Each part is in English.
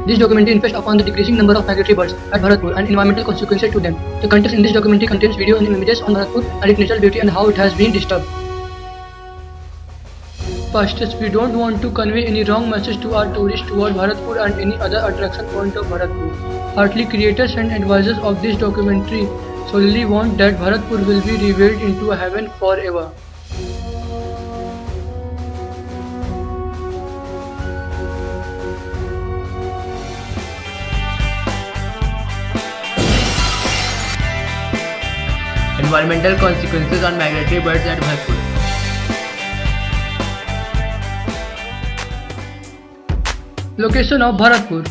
This documentary insists upon the decreasing number of migratory birds at Bharatpur and environmental consequences to them. The content in this documentary contains video and images on Bharatpur and its natural beauty and how it has been disturbed. First, we don't want to convey any wrong message to our tourists toward Bharatpur and any other attraction point of Bharatpur. Heartily, creators and advisors of this documentary solely want that Bharatpur will be revealed into a heaven forever. Environmental consequences on migratory birds at Bharatpur. Location of Bharatpur.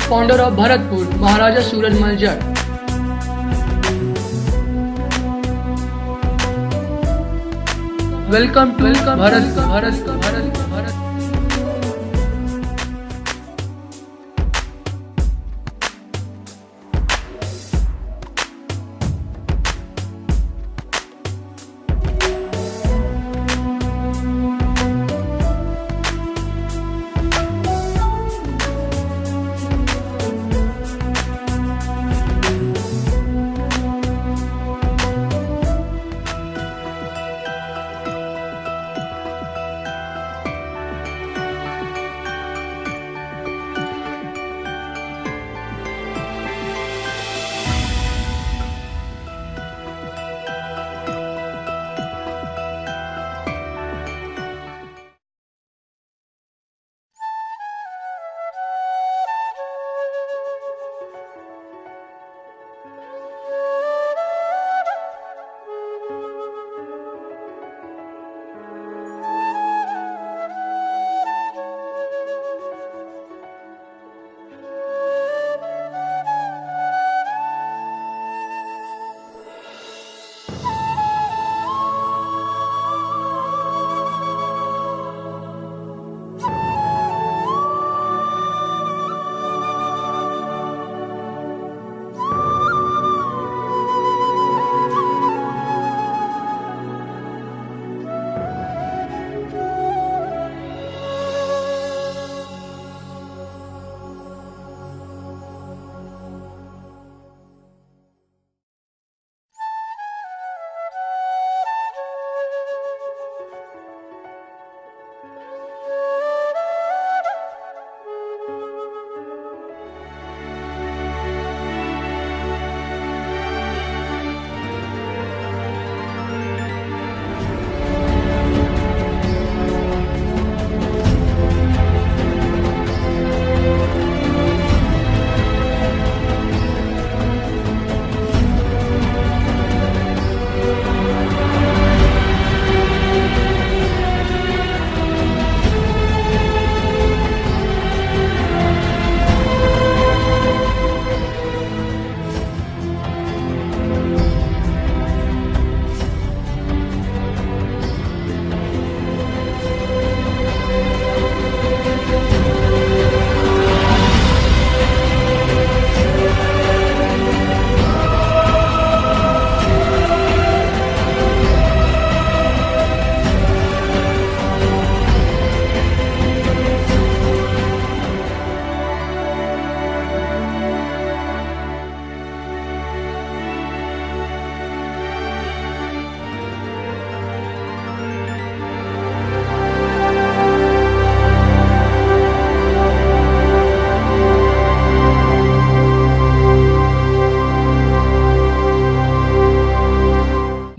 Founder of Bharatpur, Maharaja Suraj Jat. Welcome to Bharatpur.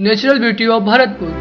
Natural beauty of Bharatpur.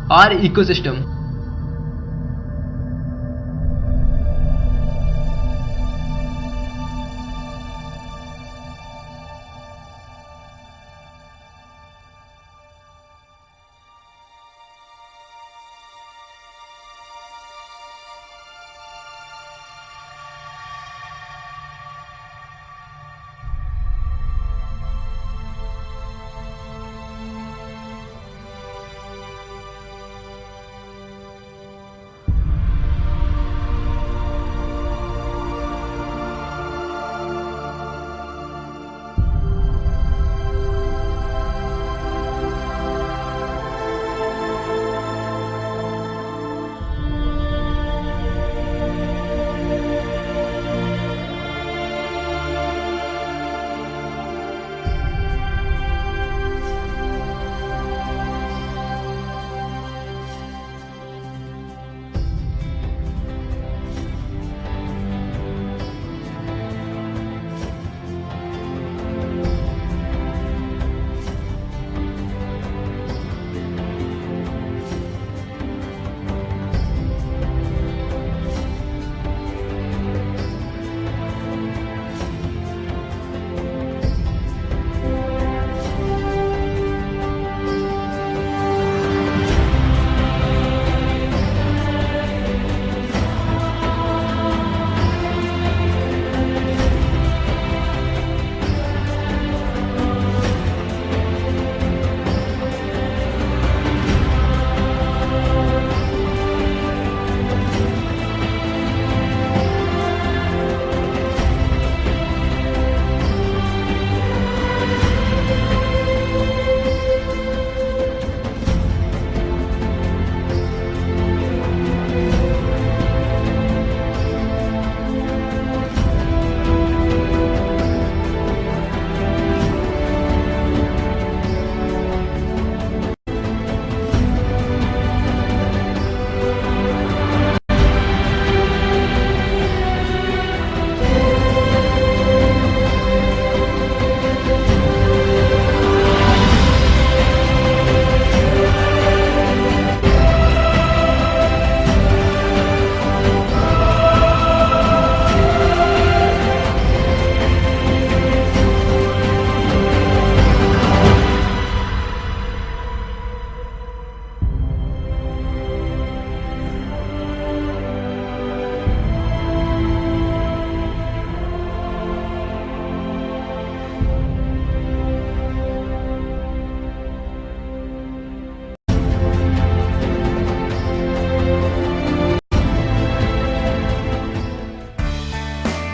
our ecosystem.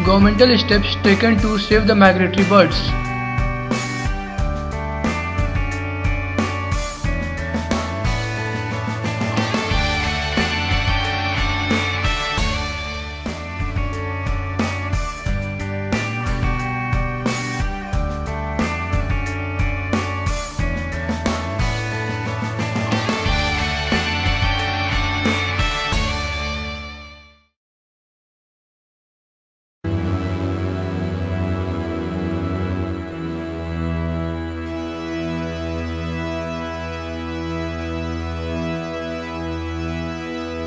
Governmental steps taken to save the migratory birds.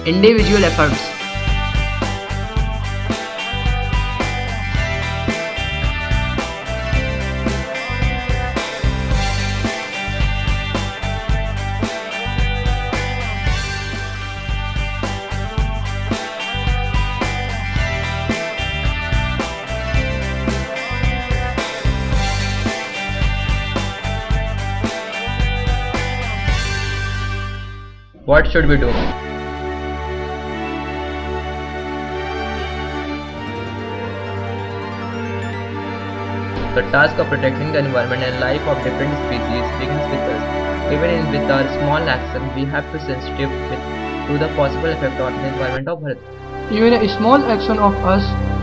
Individual efforts. What should we do? The task of protecting the environment and life of different species begins with us. Even with our small action, we have to be sensitive to the possible effect on the environment of Earth. Even a small action of us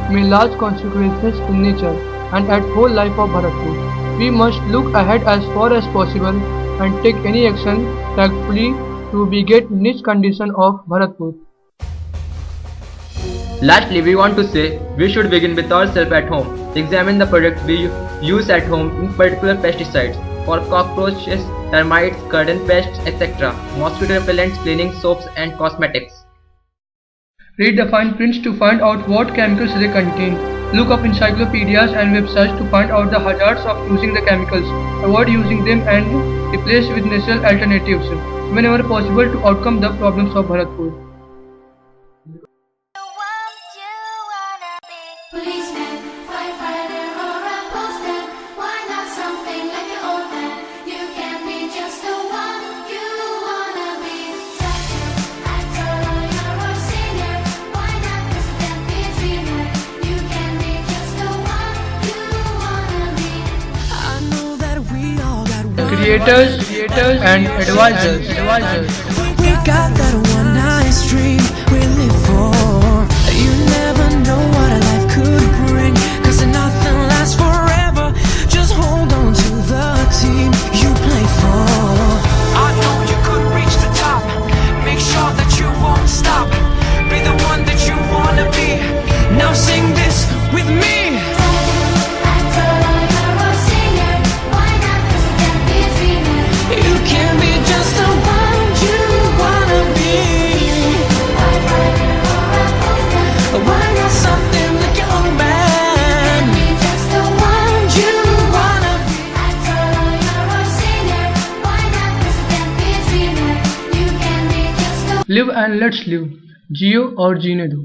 may large consequences in nature and at whole life of Bharatpur. We must look ahead as far as possible and take any action tactfully to beget niche condition of Bharatpur. Lastly, we want to say we should begin with ourselves at home. Examine the products we use at home, in particular pesticides. for cockroaches, termites, garden pests, etc. Mosquito repellents, cleaning soaps and cosmetics. Read the fine prints to find out what chemicals they contain. Look up encyclopedias and websites to find out the hazards of using the chemicals. Avoid using them and replace with natural alternatives whenever possible to overcome the problems of Bharatpur. Policeman, firefighter, or a postman. Why not something like an old man? You can be just the one you wanna be. Doctor, actor, lawyer, or singer. Why not president, be a dreamer? You can be just the one you wanna be. I know that we all got one. Creators and advisors. We got that one nice dream we live for. You never know what a life could bring, 'cause nothing lasts forever. Just hold on to the team you play for. I know you could reach the top. Make sure that you won't stop. Be the one that you wanna be. Now sing this with me. Actor, lawyer, or singer. Why not president, be a dreamer? You can be just the one you wanna be. Firefighter, or a postman. Why not something like your own man? Be just the one You wanna be. actor, lawyer, or singer. Why not president, be a dreamer? You can be just the Live and let's live. जियो और जीने दो.